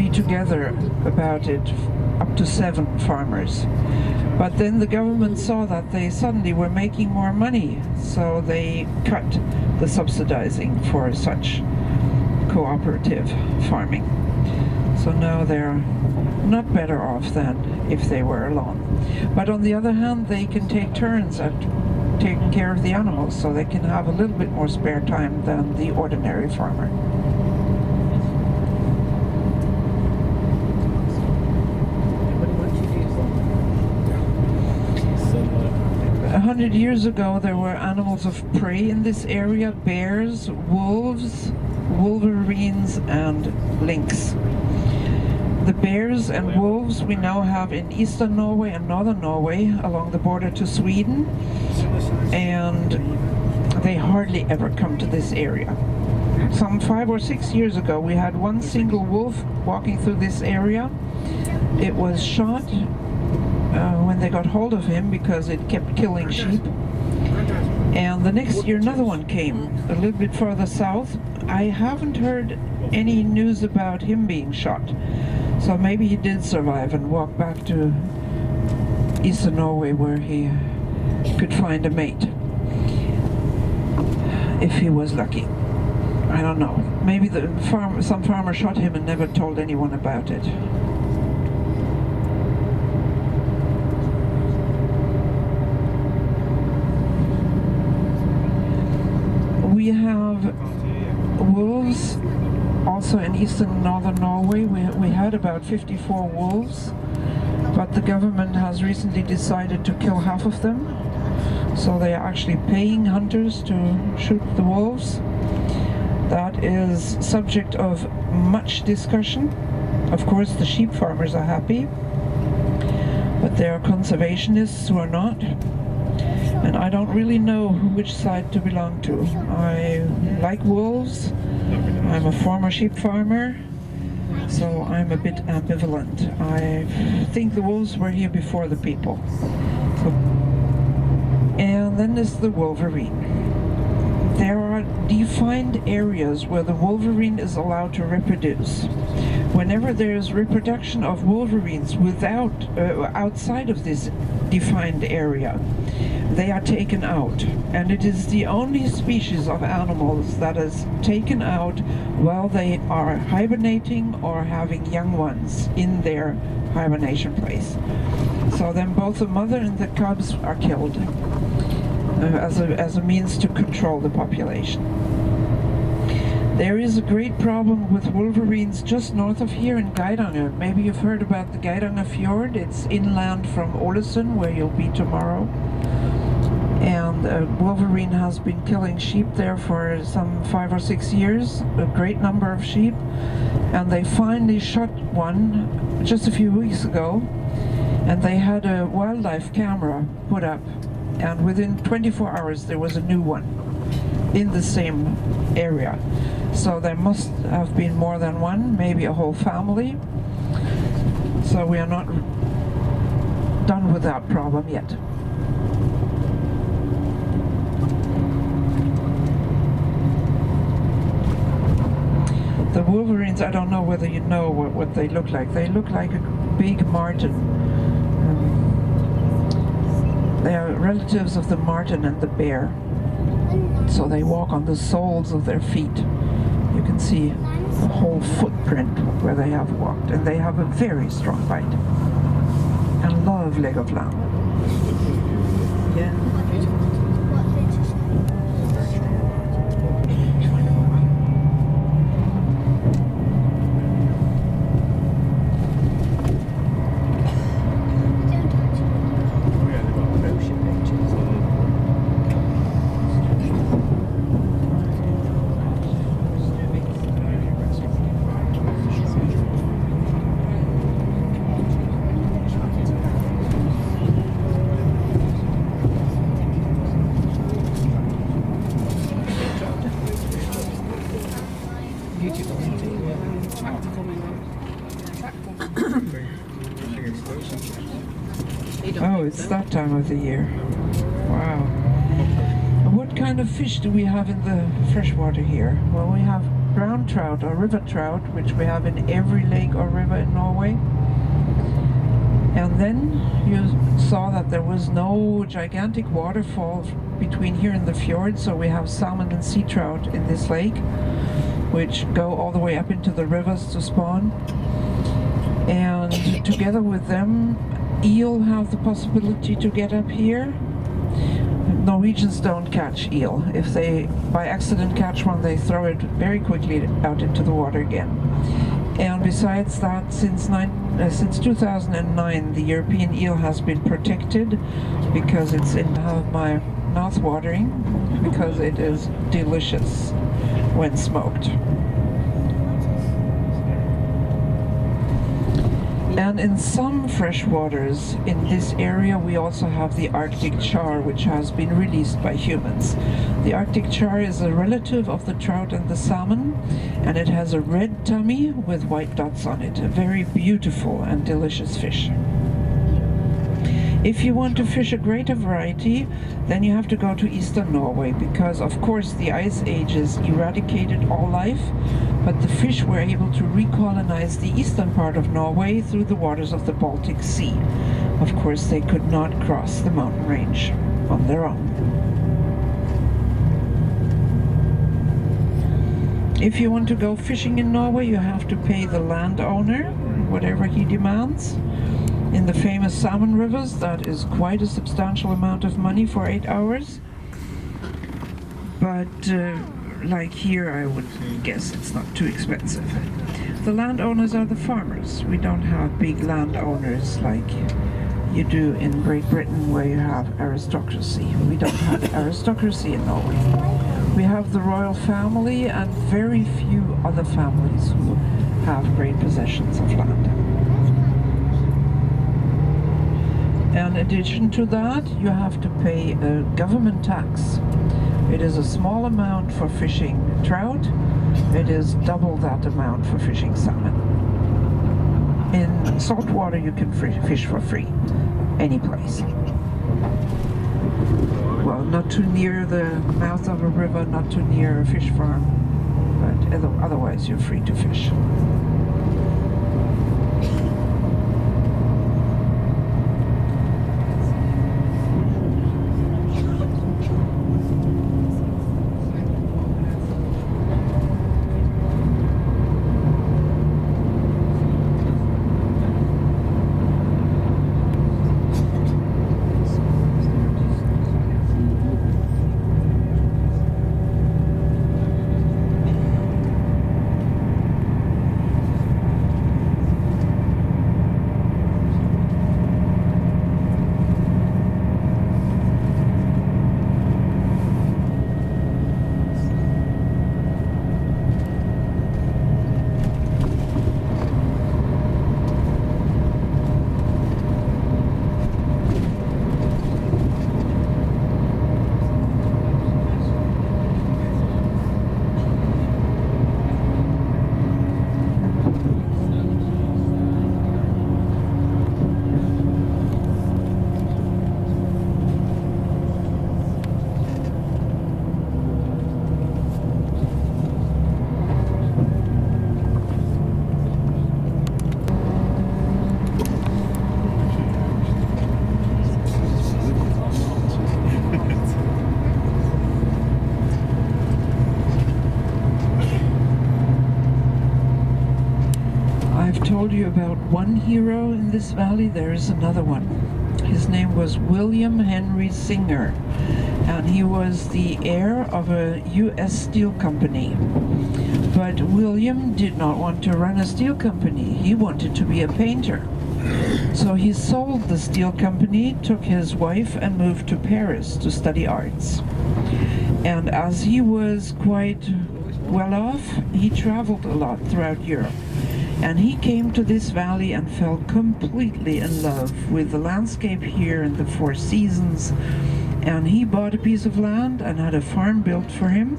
be together about it, up to 7 farmers. But then the government saw that they suddenly were making more money, so they cut the subsidizing for such cooperative farming. So now they're not better off than if they were alone. But on the other hand, they can take turns at taking care of the animals, so they can have a little bit more spare time than the ordinary farmer. 100 years ago, there were animals of prey in this area: bears, wolves, wolverines, and lynx. The bears and wolves we now have in eastern Norway and northern Norway along the border to Sweden, and they hardly ever come to this area. Some 5 or 6 years ago, we had one single wolf walking through this area. It was shot when they got hold of him because it kept killing sheep. And the next year another one came a little bit further south. I haven't heard any news about him being shot, so maybe he did survive and walk back to eastern Norway where he could find a mate, if he was lucky. I don't know. Maybe some farmer shot him and never told anyone about it. We have wolves also in eastern and northern Norway. We had about 54 wolves, but the government has recently decided to kill half of them. So they are actually paying hunters to shoot the wolves. That is subject of much discussion. Of course, the sheep farmers are happy, but there are conservationists who are not. And I don't really know which side to belong to. I like wolves. I'm a former sheep farmer, so I'm a bit ambivalent. I think the wolves were here before the people. And then there's the wolverine. There are defined areas where the wolverine is allowed to reproduce. Whenever there is reproduction of wolverines outside of this defined area, they are taken out. And it is the only species of animals that is taken out while they are hibernating or having young ones in their hibernation place. So then both the mother and the cubs are killed as a means to control the population. There is a great problem with wolverines just north of here in Geidange. Maybe you've heard about the Geidange Fjord. It's inland from Olden, where you'll be tomorrow. And wolverine has been killing sheep there for some 5 or 6 years, a great number of sheep. And they finally shot one just a few weeks ago, and they had a wildlife camera put up. And within 24 hours there was a new one in the same area. So there must have been more than one, maybe a whole family. So we are not done with that problem yet. The wolverines, I don't know whether you know what they look like. They look like a big marten. They are relatives of the marten and the bear. So they walk on the soles of their feet. You can see the whole footprint where they have walked. And they have a very strong bite. And love leg of lamb. Yeah. Oh, it's that time of the year. Wow. What kind of fish do we have in the freshwater here? Well, we have brown pond trout or river trout, which we have in every lake or river in Norway. And then you saw that there was no gigantic waterfall between here and the fjord, so we have salmon and sea trout in this lake, which go all the way up into the rivers to spawn. And together with them, eel have the possibility to get up here. Norwegians don't catch eel. If they by accident catch one, they throw it very quickly out into the water again. And besides that, since 2009, the European eel has been protected because it's in my mouth watering, because it is delicious when smoked. And in some freshwaters in this area we also have the Arctic char, which has been released by humans. The Arctic char is a relative of the trout and the salmon, and it has a red tummy with white dots on it. A very beautiful and delicious fish. If you want to fish a greater variety, then you have to go to eastern Norway, because of course the ice ages eradicated all life, but the fish were able to recolonize the eastern part of Norway through the waters of the Baltic Sea. Of course, they could not cross the mountain range on their own. If you want to go fishing in Norway, you have to pay the landowner whatever he demands. In the famous salmon rivers, that is quite a substantial amount of money for 8 hours. But like here, I would guess it's not too expensive. The landowners are the farmers. We don't have big landowners like you do in Great Britain, where you have aristocracy. We don't have aristocracy in Norway. We have the royal family and very few other families who have great possessions of land. In addition to that, you have to pay a government tax. It is a small amount for fishing trout. It is double that amount for fishing salmon. In salt water you can fish for free, any place. Well, not too near the mouth of a river, not too near a fish farm, but otherwise you're free to fish. Told you about one hero in this valley. There is another one. His name was William Henry Singer, and he was the heir of a U.S. steel company. But William did not want to run a steel company. He wanted to be a painter. So he sold the steel company, took his wife, and moved to Paris to study arts. And as he was quite well off, he traveled a lot throughout Europe. And he came to this valley and fell completely in love with the landscape here and the four seasons. And he bought a piece of land and had a farm built for him.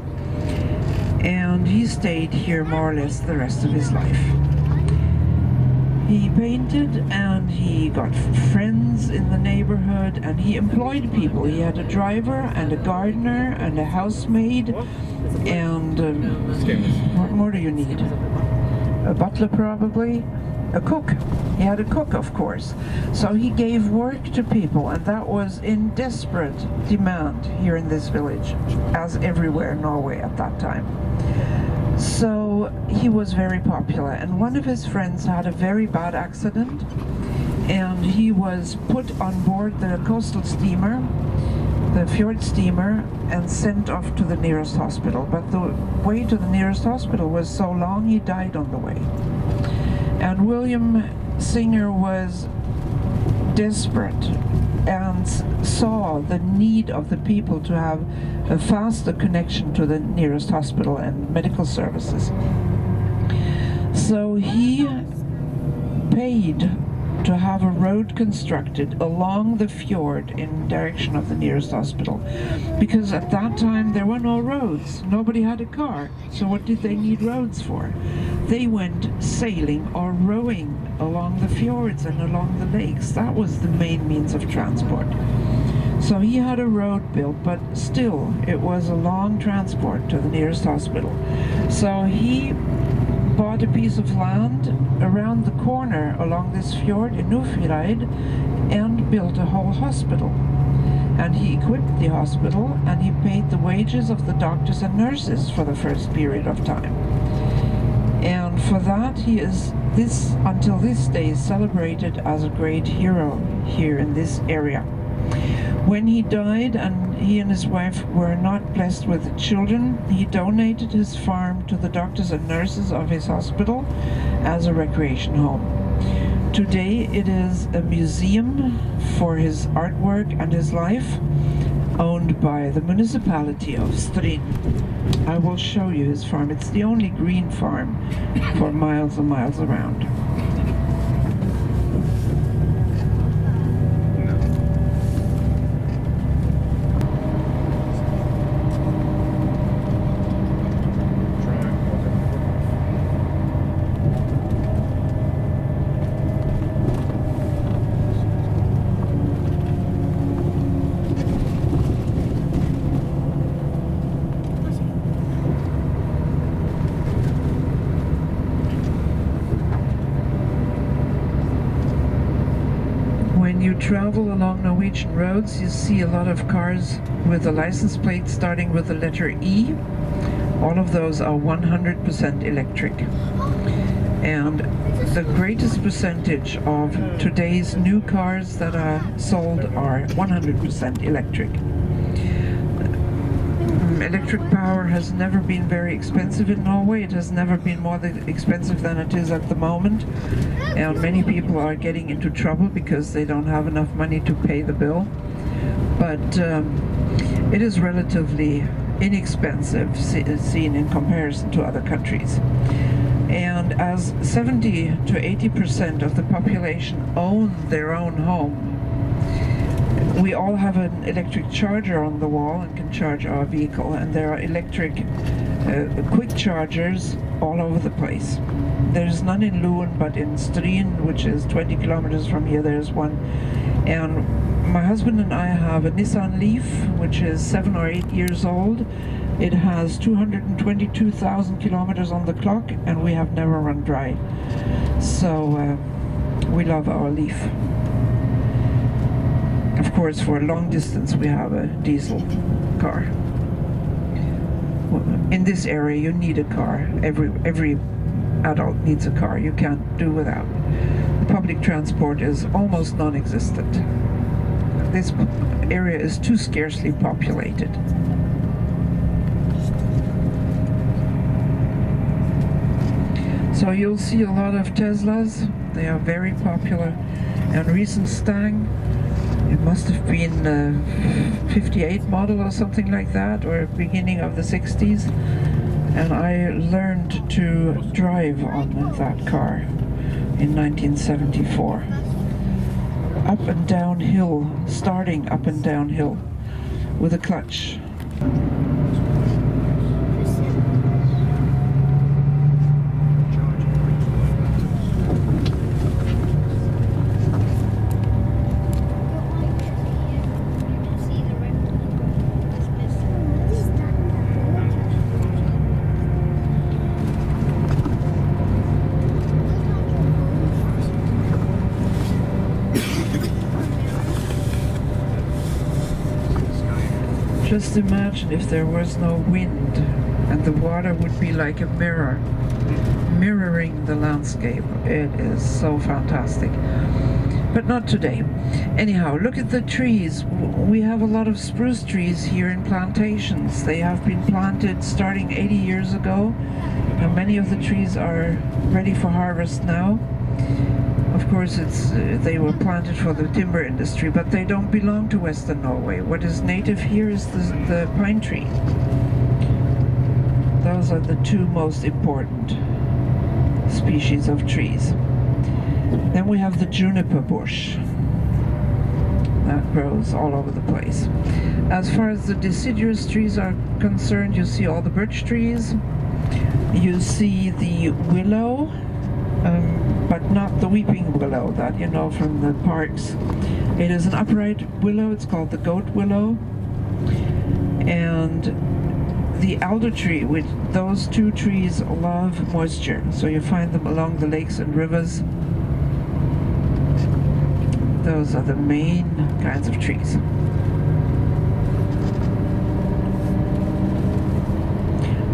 And he stayed here more or less the rest of his life. He painted and he got friends in the neighborhood and he employed people. He had a driver and a gardener and a housemaid And what more do you need? A butler probably? A cook. He had a cook, of course. So he gave work to people, and that was in desperate demand here in this village, as everywhere in Norway at that time. So he was very popular, and one of his friends had a very bad accident, and he was put on board the coastal steamer, the fjord steamer, and sent off to the nearest hospital. But the way to the nearest hospital was so long, he died on the way. And William Singer was desperate and saw the need of the people to have a faster connection to the nearest hospital and medical services. So he paid to have a road constructed along the fjord in direction of the nearest hospital, because at that time there were no roads. Nobody had a car, so what did they need roads for? They went sailing or rowing along the fjords and along the lakes. That was the main means of transport. So he had a road built, but still it was a long transport to the nearest hospital. So he bought a piece of land around the corner along this fjord in Nordfjordeid and built a whole hospital. And he equipped the hospital, and he paid the wages of the doctors and nurses for the first period of time. And for that he is until this day celebrated as a great hero here in this area. When he died and he and his wife were not blessed with children, he donated his farm to the doctors and nurses of his hospital as a recreation home. Today it is a museum for his artwork and his life, owned by the municipality of Stryn. I will show you his farm. It's the only green farm for miles and miles around. When you travel along Norwegian roads, you see a lot of cars with a license plate starting with the letter E. All of those are 100% electric. And the greatest percentage of today's new cars that are sold are 100% electric. Electric power has never been very expensive in Norway. It has never been more expensive than it is at the moment. And many people are getting into trouble because they don't have enough money to pay the bill. But it is relatively inexpensive seen in comparison to other countries. And as 70 to 80% of the population own their own home, we all have an electric charger on the wall and can charge our vehicle, and there are electric quick chargers all over the place. There's none in Loen, but in Stryn, which is 20 kilometers from here, there's one. And my husband and I have a Nissan Leaf, which is 7 or 8 years old. It has 222,000 kilometers on the clock, and we have never run dry. So we love our Leaf. Of course, for a long distance we have a diesel car. In this area you need a car. Every adult needs a car. You can't do without. The public transport is almost non-existent. This area is too scarcely populated. So you'll see a lot of Teslas. They are very popular. And recent Stang, it must have been a 58 model or something like that, or beginning of the 60s. And I learned to drive on that car in 1974. Up and down hill, starting up and down hill with a clutch. Just imagine if there was no wind and the water would be like a mirror, mirroring the landscape. It is so fantastic. But not today. Anyhow, look at the trees. We have a lot of spruce trees here in plantations. They have been planted starting 80 years ago, and many of the trees are ready for harvest now. Of course, they were planted for the timber industry, but they don't belong to Western Norway. What is native here is the pine tree. Those are the two most important species of trees. Then we have the juniper bush. That grows all over the place. As far as the deciduous trees are concerned, you see all the birch trees. You see the willow, but not the weeping willow that you know from the parks. It is an upright willow. It's called the goat willow. And the alder tree, which those two trees love moisture, so you find them along the lakes and rivers. Those are the main kinds of trees.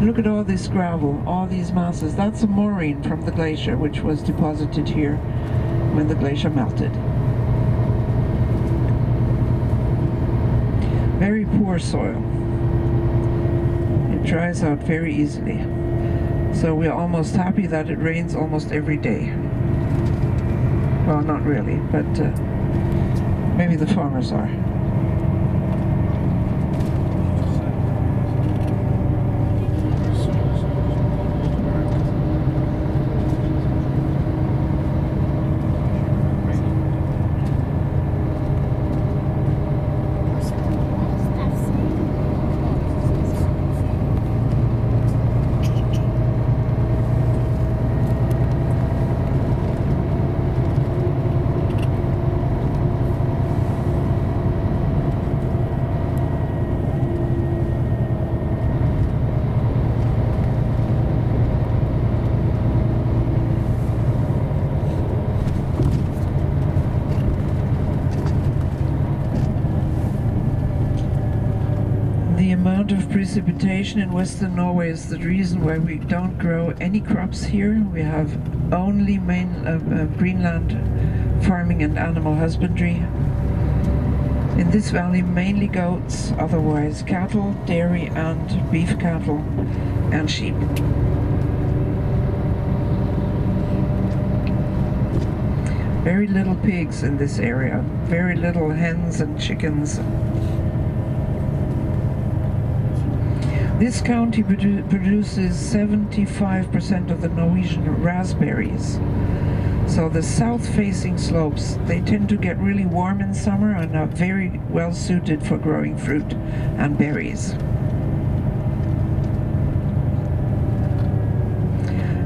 Look at all this gravel, all these masses. That's a moraine from the glacier, which was deposited here when the glacier melted. Very poor soil. It dries out very easily. So we're almost happy that it rains almost every day. Well, not really, but maybe the farmers are. Of precipitation in Western Norway is the reason why we don't grow any crops here. We have only Greenland farming and animal husbandry. In this valley, mainly goats, otherwise cattle, dairy and beef cattle, and sheep. Very little pigs in this area, very little hens and chickens. This county produces 75% of the Norwegian raspberries. So the south-facing slopes, they tend to get really warm in summer and are very well suited for growing fruit and berries.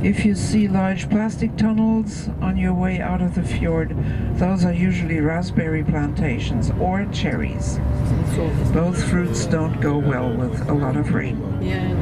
If you see large plastic tunnels on your way out of the fjord, those are usually raspberry plantations or cherries. Both fruits don't go well with a lot of rain. Yeah.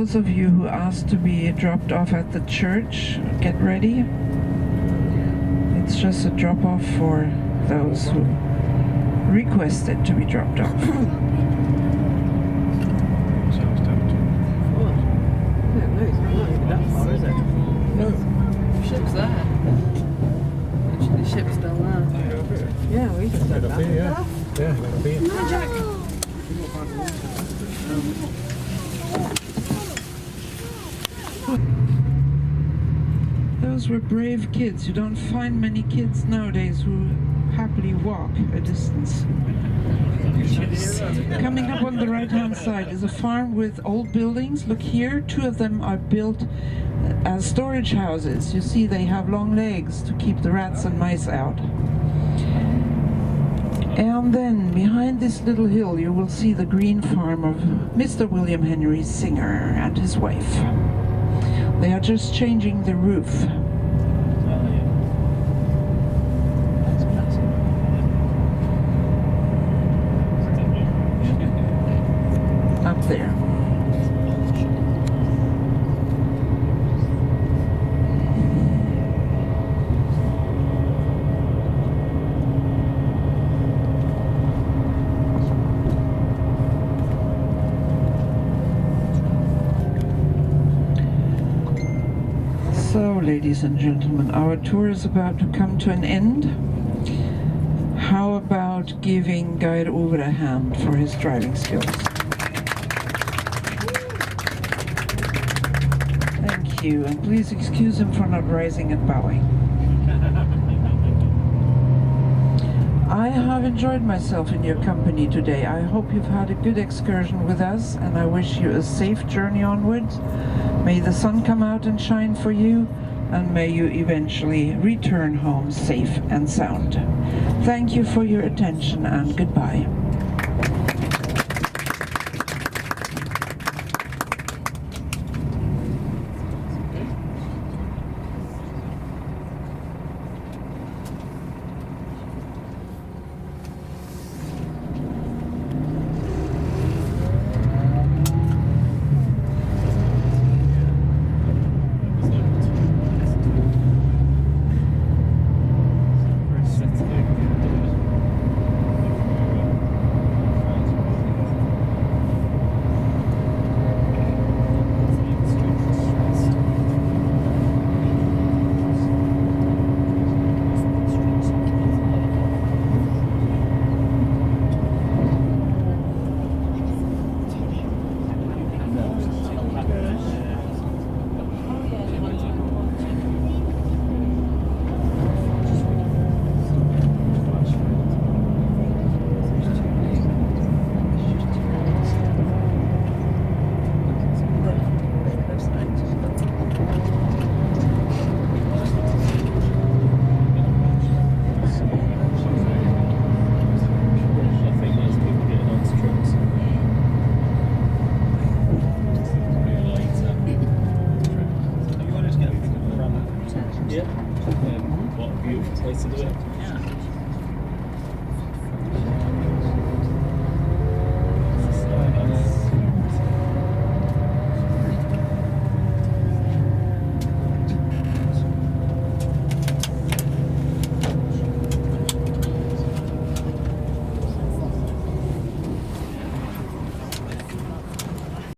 those of you who asked to be dropped off at the church, get ready. It's just a drop off for those who requested to be dropped off. Ship's there. The ship's still there. Yeah, we just said that. Yeah, it'll be it. Those were brave kids. You don't find many kids nowadays who happily walk a distance. Coming up on the right-hand side is a farm with old buildings. Look here, 2 of them are built as storage houses. You see they have long legs to keep the rats and mice out. And then behind this little hill you will see the green farm of Mr. William Henry Singer and his wife. They are just changing the roof. Up there. So, ladies and gentlemen, our tour is about to come to an end. How about giving Geir Ove a hand for his driving skills? Thank you, and please excuse him for not rising and bowing. I have enjoyed myself in your company today. I hope you've had a good excursion with us, and I wish you a safe journey onwards. May the sun come out and shine for you, and may you eventually return home safe and sound. Thank you for your attention, and goodbye. Yeah. What a beautiful place to do it. Yeah.